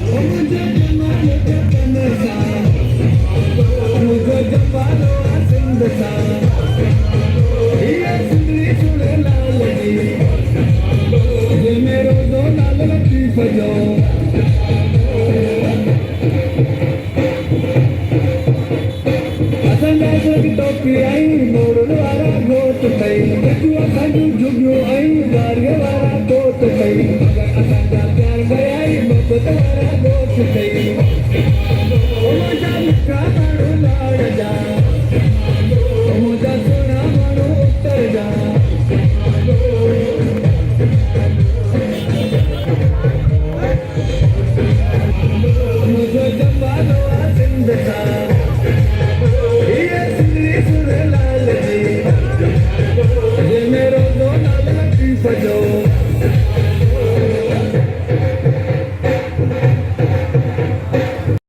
मुझे जमाने के तनसा मुझे जमानो सिंध सा ये सुंदरी सुने लाल जी ये मेरो दो लाल लतीफ जो असंदाज़ टोपी आई मोड़ वाला गोत कई बचुआ खाजू जुगियो आई गार्गे वाला गोत कई असंदा प्यार गई मोहब्बत वाला गोत कई ओ मजा मिठा मानो लाड़ जा ओ मजा सोना मानो उतर जा मुझे जमानो जिंद सा ये मेरो दो लाल लतीफ जो